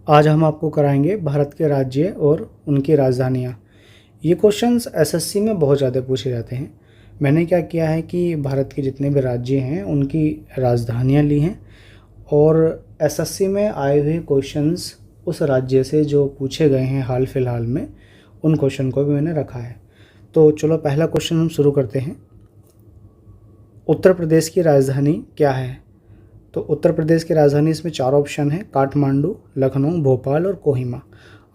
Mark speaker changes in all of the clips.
Speaker 1: आज हम आपको कराएंगे भारत के राज्य और उनकी राजधानियाँ। ये क्वेश्चंस एसएससी में बहुत ज़्यादा पूछे जाते हैं। मैंने क्या किया है कि भारत के जितने भी राज्य हैं उनकी राजधानियाँ ली हैं और एसएससी में आए हुए क्वेश्चंस उस राज्य से जो पूछे गए हैं हाल फिलहाल में, उन क्वेश्चन को भी मैंने रखा है। तो चलो पहला क्वेश्चन हम शुरू करते हैं। उत्तर प्रदेश की राजधानी क्या है? तो उत्तर प्रदेश की राजधानी, इसमें 4 ऑप्शन है: काठमांडू, लखनऊ, भोपाल और कोहिमा।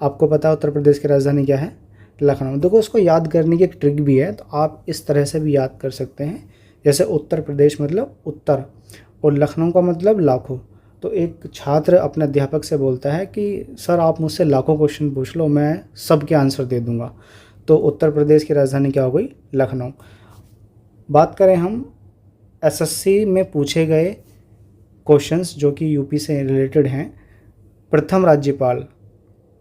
Speaker 1: आपको पता है उत्तर प्रदेश की राजधानी क्या है? लखनऊ। देखो, इसको याद करने की एक ट्रिक भी है, तो आप इस तरह से भी याद कर सकते हैं। जैसे उत्तर प्रदेश मतलब उत्तर और लखनऊ का मतलब लाखों। तो एक छात्र अपने अध्यापक से बोलता है कि सर आप मुझसे लाखों क्वेश्चन पूछ लो, मैं सबके आंसर दे दूंगा। तो उत्तर प्रदेश की राजधानी क्या हो गई? लखनऊ। बात करें हम एसएससी में पूछे गए क्वेश्चंस जो कि यूपी से रिलेटेड हैं। प्रथम राज्यपाल,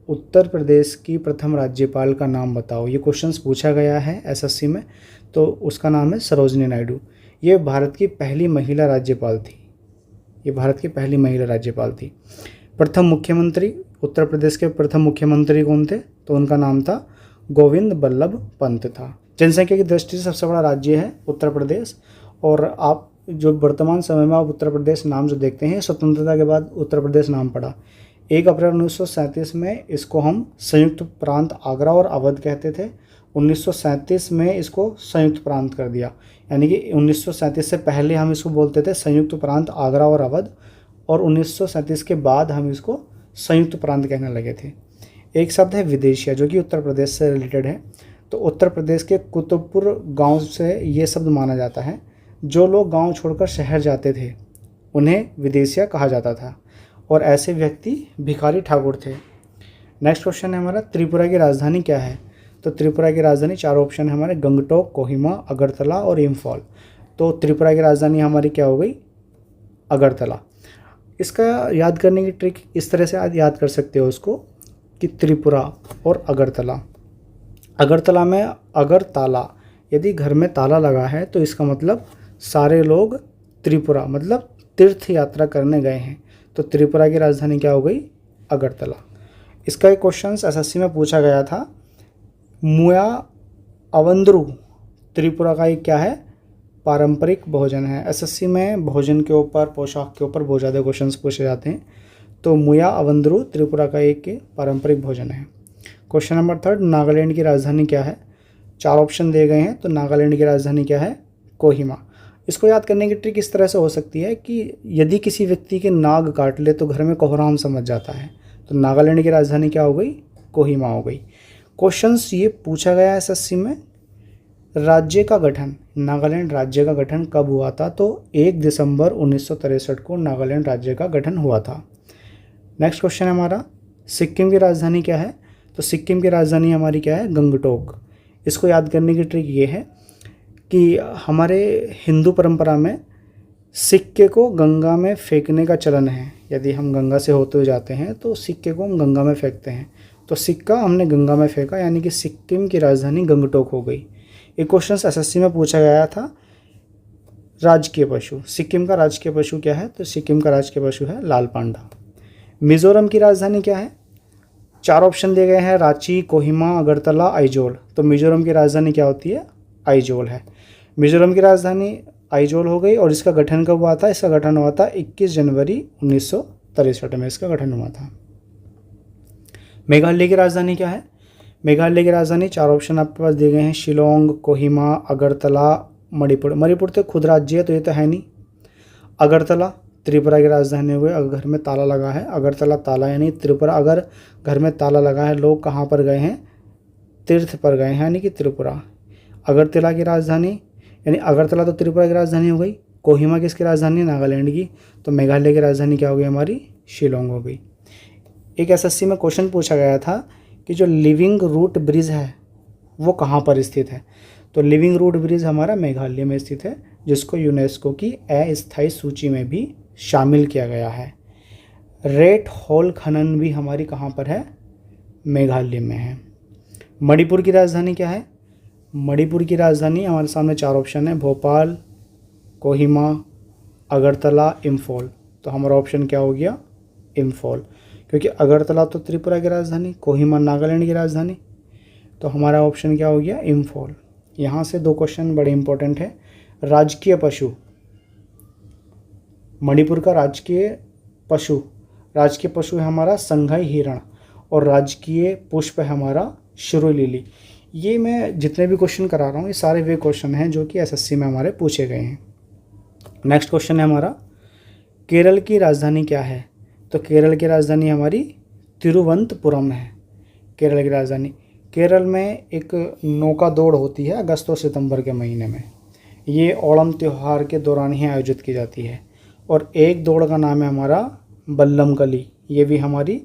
Speaker 1: उत्तर प्रदेश की प्रथम राज्यपाल का नाम बताओ। ये क्वेश्चंस पूछा गया है एसएससी में। तो उसका नाम है सरोजिनी नायडू। ये भारत की पहली महिला राज्यपाल थी। ये भारत की पहली महिला राज्यपाल थी। प्रथम मुख्यमंत्री, उत्तर प्रदेश के प्रथम मुख्यमंत्री कौन थे? तो उनका नाम था गोविंद बल्लभ पंत था। जनसंख्या की दृष्टि से सबसे बड़ा राज्य है उत्तर प्रदेश। और आप जो वर्तमान समय में आप उत्तर प्रदेश नाम जो देखते हैं, स्वतंत्रता के बाद उत्तर प्रदेश नाम पड़ा। 1 अप्रैल 1937 में इसको हम संयुक्त प्रांत आगरा और अवध कहते थे। 1937 में इसको संयुक्त प्रांत कर दिया, यानी कि 1937 से पहले हम इसको बोलते थे संयुक्त प्रांत आगरा और अवध, और 1937 के बाद हम इसको संयुक्त प्रांत कहने लगे थे। एक शब्द है विदेशिया, जो कि उत्तर प्रदेश से रिलेटेड है। तो उत्तर प्रदेश के कुतुबपुर गाँव से ये शब्द माना जाता है। जो लोग गांव छोड़कर शहर जाते थे उन्हें विदेशिया कहा जाता था, और ऐसे व्यक्ति भिखारी ठाकुर थे। नेक्स्ट क्वेश्चन है हमारा, त्रिपुरा की राजधानी क्या है? तो त्रिपुरा की राजधानी, 4 ऑप्शन है हमारे: गंगटोक, कोहिमा, अगरतला और इम्फॉल। तो त्रिपुरा की राजधानी हमारी क्या हो गई? अगरतला। इसका याद करने की ट्रिक इस तरह से याद कर सकते हो उसको कि त्रिपुरा और अगरतला। अगरतला में अगर ताला, यदि घर में ताला लगा है तो इसका मतलब सारे लोग त्रिपुरा मतलब तीर्थ यात्रा करने गए हैं। तो त्रिपुरा की राजधानी क्या हो गई? अगरतला। इसका एक क्वेश्चन एसएससी में पूछा गया था। मुया अवंद्रु त्रिपुरा का एक क्या है? पारंपरिक भोजन है। एसएससी में भोजन के ऊपर, पोशाक के ऊपर बहुत ज़्यादा क्वेश्चन पूछे जाते हैं। तो मुया अवंद्रु त्रिपुरा का एक पारंपरिक भोजन है। क्वेश्चन नंबर 3, नागालैंड की राजधानी क्या है? 4 ऑप्शन दिए गए हैं। तो नागालैंड की राजधानी क्या है? कोहिमा। इसको याद करने की ट्रिक इस तरह से हो सकती है कि यदि किसी व्यक्ति के नाग काट ले तो घर में कोहराम समझ जाता है। तो नागालैंड की राजधानी क्या हो गई? कोहिमा हो गई। क्वेश्चंस ये पूछा गया है एसएससी में। राज्य का गठन, नागालैंड राज्य का गठन कब हुआ था? तो 1 दिसंबर 1963 को नागालैंड राज्य का गठन हुआ था। नेक्स्ट क्वेश्चन है हमारा, सिक्किम की राजधानी क्या है? तो सिक्किम की राजधानी हमारी क्या है? गंगटोक। इसको याद करने की ट्रिक ये है कि हमारे हिंदू परंपरा में सिक्के को गंगा में फेंकने का चलन है। यदि हम गंगा से होते हुए जाते हैं तो सिक्के को हम गंगा में फेंकते हैं। तो सिक्का हमने गंगा में फेंका, यानी कि सिक्किम की राजधानी गंगटोक हो गई। एक क्वेश्चन एसएससी में पूछा गया था, राजकीय पशु, सिक्किम का राजकीय पशु क्या है? तो सिक्किम का राजकीय पशु है लाल पांडा। मिजोरम की राजधानी क्या है? 4 ऑप्शन दिए गए हैं: रांची, कोहिमा, अगरतला, आइजोल। तो मिजोरम की राजधानी क्या होती है? आइजोल है। मिजोरम की राजधानी आइजोल हो गई। और इसका गठन कब हुआ था? इसका गठन हुआ था 21 जनवरी 1963 में इसका गठन हुआ था। मेघालय की राजधानी क्या है? मेघालय की राजधानी, 4 ऑप्शन आपके पास दिए गए हैं: शिलोंग, कोहिमा, अगरतला, मणिपुर। मणिपुर तो खुद राज्य है तो ये तो है नहीं। अगरतला त्रिपुरा की राजधानी हुई। अगर घर में ताला लगा है, अगरतला ताला है नहीं, त्रिपुरा अगर घर में ताला लगा है, लोग कहाँ पर गए हैं? तीर्थ पर गए हैं, यानी कि त्रिपुरा। अगरतला की राजधानी, यानी अगरतला तो त्रिपुरा की राजधानी हो गई। कोहिमा किसकी राजधानी है? नागालैंड की। तो मेघालय की राजधानी क्या हो गई हमारी? शिलोंग हो गई। एक एसएससी में क्वेश्चन पूछा गया था कि जो लिविंग रूट ब्रिज है वो कहाँ पर स्थित है? तो लिविंग रूट ब्रिज हमारा मेघालय में स्थित है, जिसको यूनेस्को की अस्थायी सूची में भी शामिल किया गया है। रेट हॉल खनन भी हमारी कहाँ पर है? मेघालय में है। मणिपुर की राजधानी क्या है? मणिपुर की राजधानी हमारे सामने 4 ऑप्शन है: भोपाल, कोहिमा, अगरतला, इम्फॉल। तो हमारा ऑप्शन क्या हो गया? इम्फॉल। क्योंकि अगरतला तो त्रिपुरा की राजधानी, कोहिमा नागालैंड की राजधानी, तो हमारा ऑप्शन क्या हो गया, इम्फॉल। यहाँ से 2 क्वेश्चन बड़े इंपॉर्टेंट है। राजकीय पशु, मणिपुर का राजकीय पशु है हमारा संघाई हिरण, और राजकीय पुष्प है हमारा शिरोई लिली। ये मैं जितने भी क्वेश्चन करा रहा हूँ ये सारे वे क्वेश्चन हैं जो कि एसएससी में हमारे पूछे गए हैं। नेक्स्ट क्वेश्चन है हमारा, केरल की राजधानी क्या है? तो केरल की राजधानी हमारी तिरुवनंतपुरम है। केरल की राजधानी, केरल में एक नौका दौड़ होती है अगस्त और सितंबर के महीने में, ये ओणम त्यौहार के दौरान ही आयोजित की जाती है, और एक दौड़ का नाम है हमारा बल्लम कली, ये भी हमारी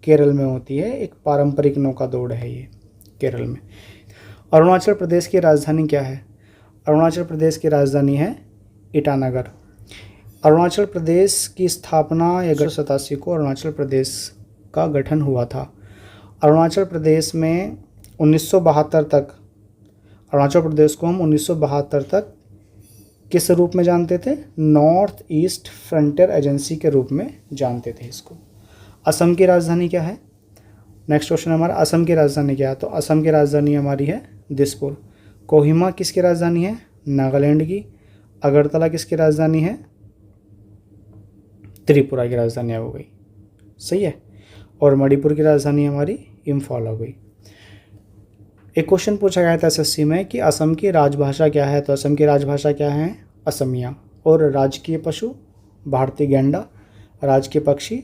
Speaker 1: केरल में होती है, एक पारंपरिक नौका दौड़ है ये केरल में। अरुणाचल प्रदेश की राजधानी क्या है? अरुणाचल प्रदेश की राजधानी है ईटानगर। अरुणाचल प्रदेश की स्थापना 1987 को अरुणाचल प्रदेश का गठन हुआ था। अरुणाचल प्रदेश में 1972 तक, अरुणाचल प्रदेश को हम 1972 तक किस रूप में जानते थे? नॉर्थ ईस्ट फ्रंटियर एजेंसी के रूप में जानते थे इसको। असम की राजधानी क्या है? नेक्स्ट क्वेश्चन हमारा, असम की राजधानी क्या है? तो असम की राजधानी हमारी है दिसपुर। कोहिमा किसकी राजधानी है? नागालैंड की। अगरतला किसकी राजधानी है? त्रिपुरा की राजधानी हो गई, सही है। और मणिपुर की राजधानी हमारी इम्फॉल हो गई। एक क्वेश्चन पूछा गया था एसएससी में कि असम की राजभाषा क्या है? तो असम की राजभाषा क्या है? असमिया। और राजकीय पशु भारतीय गैंडा, राजकीय पक्षी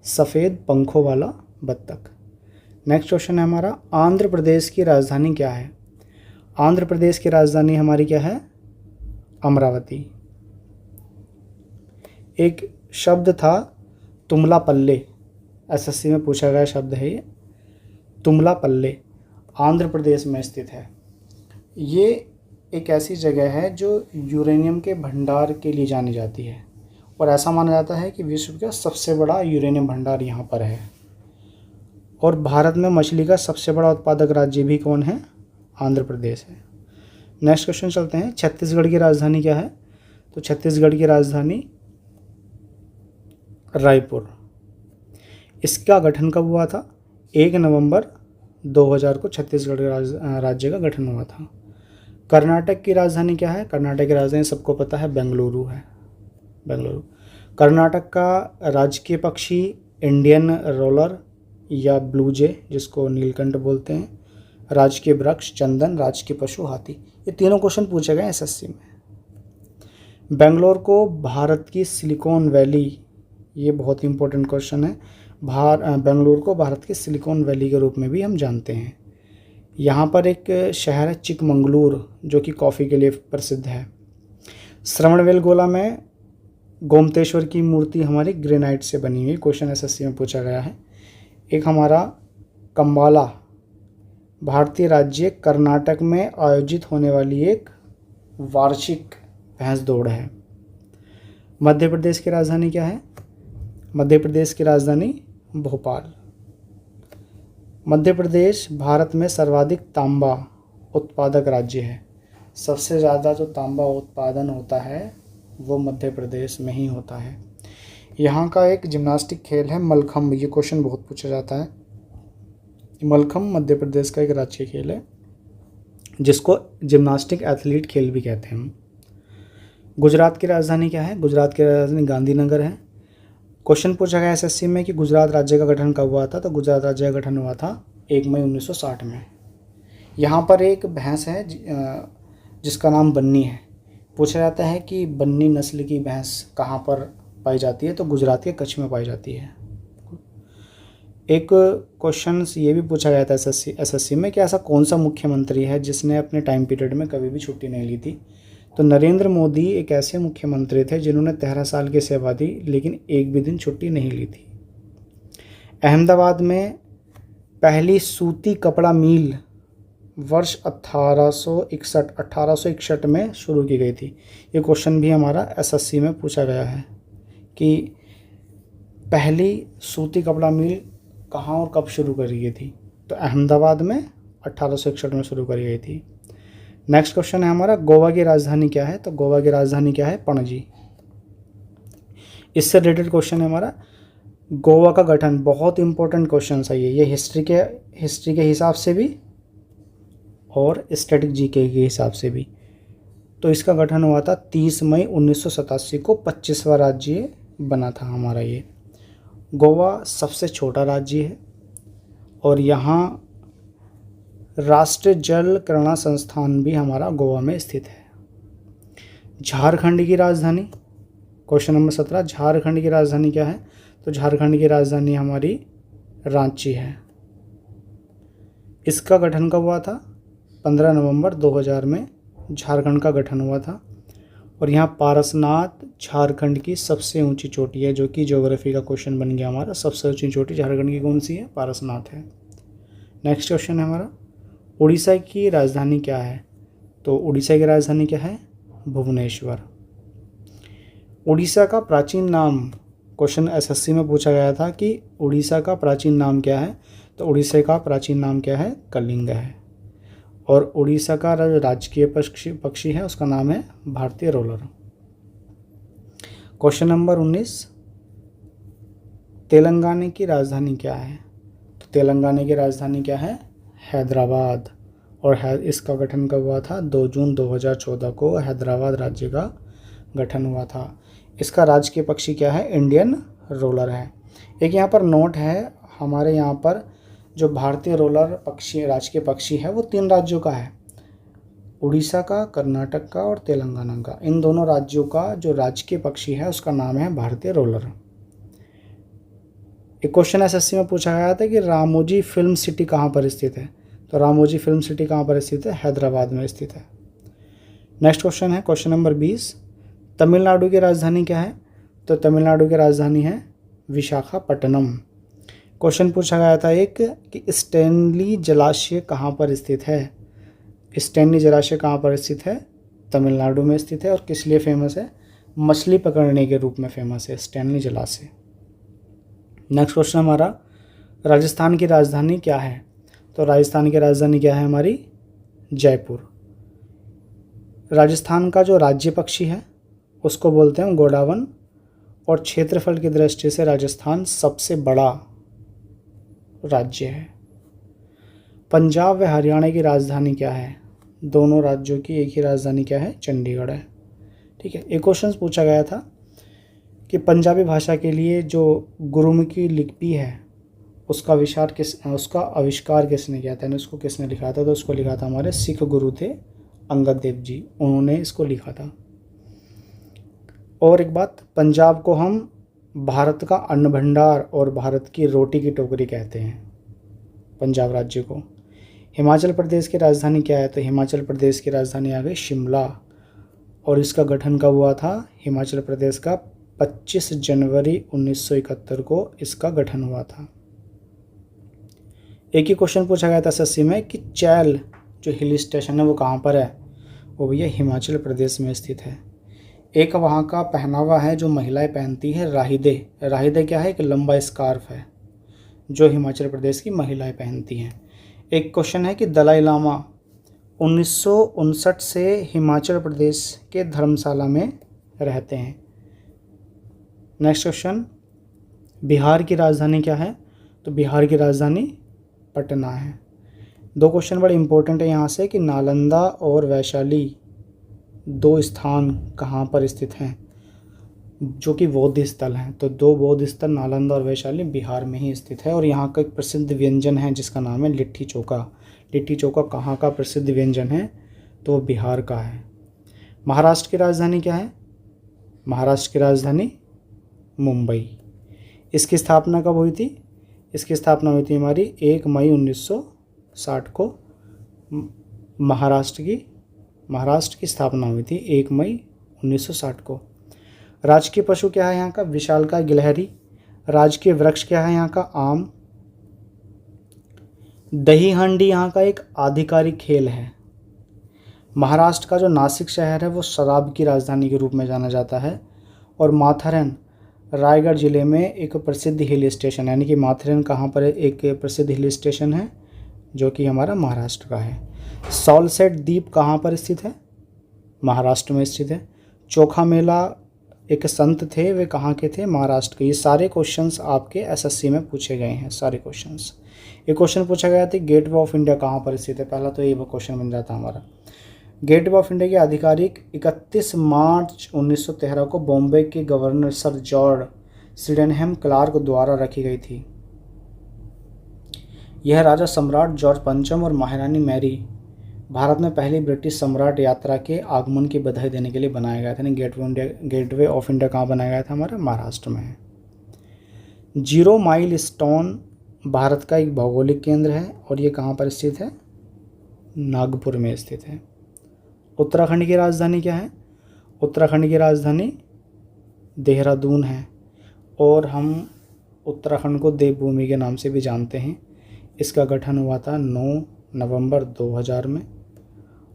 Speaker 1: सफ़ेद पंखों वाला बत्तख। नेक्स्ट क्वेश्चन है हमारा, आंध्र प्रदेश की राजधानी क्या है? आंध्र प्रदेश की राजधानी हमारी क्या है? अमरावती। एक शब्द था तुमलापल्ले, एसएससी में पूछा गया शब्द है ये, तुमलापल्ले, आंध्र प्रदेश में स्थित है। ये एक ऐसी जगह है जो यूरेनियम के भंडार के लिए जानी जाती है, और ऐसा माना जाता है कि विश्व का सबसे बड़ा यूरेनियम भंडार यहाँ पर है। और भारत में मछली का सबसे बड़ा उत्पादक राज्य भी कौन है? आंध्र प्रदेश है। नेक्स्ट क्वेश्चन चलते हैं, छत्तीसगढ़ की राजधानी क्या है? तो छत्तीसगढ़ की राजधानी रायपुर। इसका गठन कब हुआ था? 1 नवंबर 2000 को छत्तीसगढ़ राज्य का गठन हुआ था। कर्नाटक की राजधानी क्या है? कर्नाटक की राजधानी सबको पता है बेंगलुरु है, बेंगलुरु। कर्नाटक का राजकीय पक्षी इंडियन रोलर या ब्लू जे, जिसको नीलकंठ बोलते हैं। राजकीय वृक्ष चंदन, राजकीय पशु हाथी। ये तीनों क्वेश्चन पूछे गए एसएससी में। बेंगलोर को भारत की सिलिकॉन वैली, ये बहुत इंपॉर्टेंट क्वेश्चन है, बेंगलुरु को भारत के सिलिकॉन वैली के रूप में भी हम जानते हैं। यहाँ पर एक शहर है चिकमंगलूर जो कि कॉफ़ी के लिए प्रसिद्ध है। श्रवणबेलगोला में गोमतेश्वर की मूर्ति हमारी ग्रेनाइट से बनी हुई, क्वेश्चन एसएससी में पूछा गया है। एक हमारा कंबाला, भारतीय राज्य कर्नाटक में आयोजित होने वाली एक वार्षिक भैंस दौड़ है। मध्य प्रदेश की राजधानी क्या है? मध्य प्रदेश की राजधानी भोपाल। मध्य प्रदेश भारत में सर्वाधिक तांबा उत्पादक राज्य है। सबसे ज़्यादा जो तांबा उत्पादन होता है वो मध्य प्रदेश में ही होता है। यहाँ का एक जिम्नास्टिक खेल है मलखम्ब, ये क्वेश्चन बहुत पूछा जाता है। मलखम्ब मध्य प्रदेश का एक राज्य खेल है जिसको जिम्नास्टिक एथलीट खेल भी कहते हैं हम। गुजरात की राजधानी क्या है? गुजरात की राजधानी गांधीनगर है। क्वेश्चन पूछा गया एसएससी में कि गुजरात राज्य का गठन कब हुआ था? तो गुजरात राज्य का गठन हुआ था 1 मई 1960 में। यहाँ पर एक भैंस है जिसका नाम बन्नी है। पूछा जाता है कि बन्नी नस्ल की भैंस कहाँ पर पाई जाती है? तो गुजरात के कच्छ में पाई जाती है। एक क्वेश्चन ये भी पूछा गया था एसएससी में कि ऐसा कौन सा मुख्यमंत्री है जिसने अपने टाइम पीरियड में कभी भी छुट्टी नहीं ली थी? तो नरेंद्र मोदी एक ऐसे मुख्यमंत्री थे जिन्होंने 13 साल की सेवा दी लेकिन एक भी दिन छुट्टी नहीं ली थी। अहमदाबाद में पहली सूती कपड़ा मिल वर्ष 1861 में शुरू की गई थी। ये क्वेश्चन भी हमारा एसएससी में पूछा गया है कि पहली सूती कपड़ा मिल कहाँ और कब शुरू करी गई थी? तो अहमदाबाद में 1861 में शुरू करी गई थी। नेक्स्ट क्वेश्चन है हमारा, गोवा की राजधानी क्या है? तो गोवा की राजधानी क्या है? पणजी। इससे रिलेटेड क्वेश्चन है हमारा, गोवा का गठन, बहुत इंपॉर्टेंट क्वेश्चन है ये हिस्ट्री के हिसाब से भी और स्टैटिक जीके के हिसाब से भी। तो इसका गठन हुआ था 30 मई 1987 को, 25वां राज्य बना था हमारा ये। गोवा सबसे छोटा राज्य है और यहाँ राष्ट्रीय जल क्रमण संस्थान भी हमारा गोवा में स्थित है। झारखंड की राजधानी, क्वेश्चन नंबर 17, झारखंड की राजधानी क्या है? तो झारखंड की राजधानी हमारी रांची है। इसका गठन कब हुआ था? 15 नवंबर 2000 में झारखंड का गठन हुआ था। और यहाँ पारसनाथ झारखंड की सबसे ऊंची चोटी है, जो कि ज्योग्राफी का क्वेश्चन बन गया हमारा। सबसे ऊंची चोटी झारखंड की कौन सी है? पारसनाथ है। नेक्स्ट क्वेश्चन है हमारा, उड़ीसा की राजधानी क्या है? तो उड़ीसा की राजधानी क्या है? भुवनेश्वर। उड़ीसा का प्राचीन नाम, क्वेश्चन एसएससी में पूछा गया था कि उड़ीसा का प्राचीन नाम क्या है? तो उड़ीसा का प्राचीन नाम क्या है? कलिंग है। और उड़ीसा का राजकीय पक्षी है, उसका नाम है भारतीय रोलर। क्वेश्चन नंबर 19, तेलंगाना की राजधानी क्या है? तो तेलंगाना की राजधानी क्या है? हैदराबाद। और इसका गठन कब हुआ था? 2 जून 2014 को हैदराबाद राज्य का गठन हुआ था। इसका राजकीय पक्षी क्या है? इंडियन रोलर है। एक यहाँ पर नोट है, हमारे यहाँ पर जो भारतीय रोलर पक्षी राजकीय पक्षी है वो 3 राज्यों का है, उड़ीसा का, कर्नाटक का और तेलंगाना का। इन दोनों राज्यों का जो राजकीय पक्षी है उसका नाम है भारतीय रोलर। एक क्वेश्चन एसएससी में पूछा गया था कि रामोजी फिल्म सिटी कहाँ पर स्थित है? तो रामोजी फिल्म सिटी कहाँ पर स्थित है? हैदराबाद में स्थित है। नेक्स्ट क्वेश्चन है क्वेश्चन नंबर 20, तमिलनाडु की राजधानी क्या है? तो तमिलनाडु की राजधानी है विशाखापट्टनम। क्वेश्चन पूछा गया था एक कि स्टैनली जलाशय कहाँ पर स्थित है? स्टैनली जलाशय कहाँ पर स्थित है? तमिलनाडु में स्थित है। और किस लिए फेमस है? मछली पकड़ने के रूप में फेमस है स्टैनली जलाशय। नेक्स्ट क्वेश्चन हमारा, राजस्थान की राजधानी क्या है? तो राजस्थान की राजधानी क्या है हमारी? जयपुर। राजस्थान का जो राज्य पक्षी है उसको बोलते हैं गोडावन। और क्षेत्रफल की दृष्टि से राजस्थान सबसे बड़ा राज्य है। पंजाब व हरियाणा की राजधानी क्या है? दोनों राज्यों की एक ही राजधानी क्या है? चंडीगढ़ है। ठीक है। एक क्वेश्चन पूछा गया था कि पंजाबी भाषा के लिए जो गुरुमुखी लिपि है उसका आविष्कार किसने किया था, यानी उसको किसने लिखा था? तो उसको लिखा था हमारे सिख गुरु थे अंगद देव जी, उन्होंने इसको लिखा था। और एक बात, पंजाब को हम भारत का अन्न भंडार और भारत की रोटी की टोकरी कहते हैं, पंजाब राज्य को। हिमाचल प्रदेश की राजधानी क्या है? तो हिमाचल प्रदेश की राजधानी आ गई शिमला। और इसका गठन कब हुआ था? हिमाचल प्रदेश का 25 जनवरी 1971 को इसका गठन हुआ था। एक ही क्वेश्चन पूछा गया था एसएससी में कि चैल जो हिल स्टेशन है वो कहाँ पर है? वो भैया हिमाचल प्रदेश में स्थित है। एक वहाँ का पहनावा है जो महिलाएं पहनती है, राहिदे। राहिदे क्या है? एक लंबा स्कार्फ है जो हिमाचल प्रदेश की महिलाएं पहनती हैं। एक क्वेश्चन है कि दलाई लामा 1959 से हिमाचल प्रदेश के धर्मशाला में रहते हैं। नेक्स्ट क्वेश्चन, बिहार की राजधानी क्या है? तो बिहार की राजधानी पटना है। 2 क्वेश्चन बड़े इंपॉर्टेंट है यहाँ से कि नालंदा और वैशाली 2 स्थान कहाँ पर स्थित हैं जो कि बौद्ध स्थल हैं। तो 2 बौद्ध स्थल नालंदा और वैशाली बिहार में ही स्थित है। और यहाँ का एक प्रसिद्ध व्यंजन है जिसका नाम है लिट्टी चोखा। लिट्टी चोखा कहाँ का प्रसिद्ध व्यंजन है? तो बिहार का है। महाराष्ट्र की राजधानी क्या है? महाराष्ट्र की राजधानी मुंबई। इसकी स्थापना कब हुई थी? इसकी स्थापना हुई थी हमारी 1 मई 1960 को। महाराष्ट्र की स्थापना हुई थी 1 मई 1960 को। राजकीय पशु क्या है यहाँ का? विशालकाय गिलहरी। राजकीय वृक्ष क्या है यहाँ का? आम। दही हांडी यहाँ का एक आधिकारिक खेल है। महाराष्ट्र का जो नासिक शहर है वो शराब की राजधानी के रूप में जाना जाता है। और माथेरन रायगढ़ ज़िले में एक प्रसिद्ध हिल स्टेशन है, यानी कि माथेरन कहाँ पर एक प्रसिद्ध हिल स्टेशन है जो कि हमारा महाराष्ट्र का है। सॉलसेट द्वीप कहाँ पर स्थित है? महाराष्ट्र में स्थित है। चोखा मेला एक संत थे, वे कहाँ के थे? महाराष्ट्र के। ये सारे क्वेश्चंस आपके एसएससी में पूछे गए हैं, सारे क्वेश्चंस। ये क्वेश्चन पूछा गया था गेटवे ऑफ इंडिया कहाँ पर स्थित है, पहला तो ये क्वेश्चन बन जाता हमारा। गेटवे ऑफ इंडिया की आधिकारिक 31 मार्च 1913 को बॉम्बे के governor sir George Sydenham Clarke द्वारा रखी गई थी। यह राजा सम्राट जॉर्ज पंचम और महारानी मैरी भारत में पहली ब्रिटिश सम्राट यात्रा के आगमन की बधाई देने के लिए बनाया गया था। गेटवे ऑफ इंडिया कहाँ बनाया गया था? हमारा महाराष्ट्र में है। जीरो माइल स्टोन भारत का एक भौगोलिक केंद्र है और ये कहाँ पर स्थित है? नागपुर में स्थित है। उत्तराखंड की राजधानी क्या है? उत्तराखंड की राजधानी देहरादून है और हम उत्तराखंड को देवभूमि के नाम से भी जानते हैं। इसका गठन हुआ था 9 नवंबर 2000 में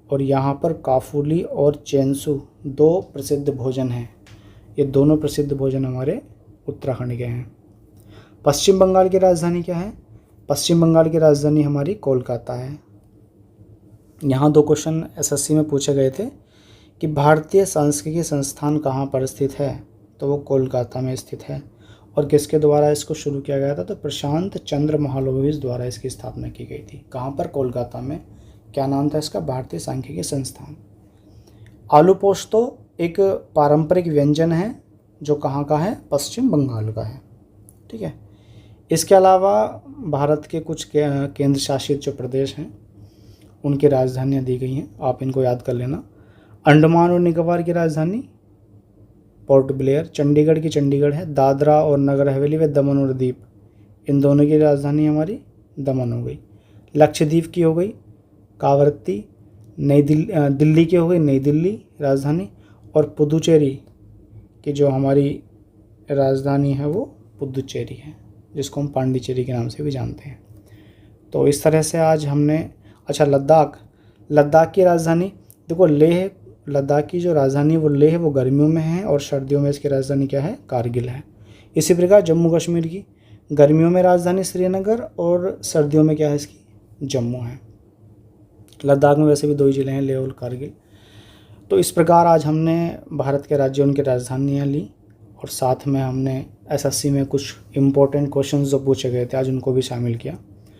Speaker 1: और यहाँ पर काफूली और चेंसू 2 प्रसिद्ध भोजन हैं। ये दोनों प्रसिद्ध भोजन हमारे उत्तराखंड के हैं। पश्चिम बंगाल की राजधानी क्या है? पश्चिम बंगाल की राजधानी हमारी कोलकाता है। यहाँ 2 क्वेश्चन एसएससी में पूछे गए थे कि भारतीय सांख्यिकी संस्थान कहाँ पर स्थित है, तो वो कोलकाता में स्थित है। और किसके द्वारा इसको शुरू किया गया था? तो प्रशांत चंद्र महालनोबिस द्वारा इसकी स्थापना की गई थी। कहाँ पर? कोलकाता में। क्या नाम था इसका? भारतीय सांख्यिकी संस्थान। आलू पोस्तो एक पारंपरिक व्यंजन है जो कहाँ का है? पश्चिम बंगाल का है। ठीक है। इसके अलावा भारत के कुछ केंद्र शासित जो प्रदेश हैं उनकी राजधानियाँ दी गई हैं, आप इनको याद कर लेना। अंडमान और निकोबार की राजधानी पोर्ट ब्लेयर। चंडीगढ़ की चंडीगढ़ है। दादरा और नगर हवेली व दमन और दीप, इन दोनों की राजधानी हमारी दमन हो गई। लक्षद्वीप की हो गई कावरत्ती। दिल्ली की हो गई नई दिल्ली राजधानी। और पुदुचेरी की जो हमारी राजधानी है वो पुदुचेरी है, जिसको हम पांडिचेरी के नाम से भी जानते हैं। तो इस तरह से आज हमने, अच्छा लद्दाख की राजधानी देखो लेह। लद्दाख की जो राजधानी है वो लेह है, वो गर्मियों में है और सर्दियों में इसकी राजधानी क्या है? कारगिल है। इसी प्रकार जम्मू कश्मीर की गर्मियों में राजधानी श्रीनगर और सर्दियों में क्या है इसकी? जम्मू है। लद्दाख में वैसे भी 2 ही ज़िले हैं, लेह और कारगिल। तो इस प्रकार आज हमने भारत के राज्यों उनकी राजधानियाँ ली और साथ में हमने एसएससी में कुछ इम्पोर्टेंट क्वेश्चंस जो पूछे गए थे आज उनको भी शामिल किया।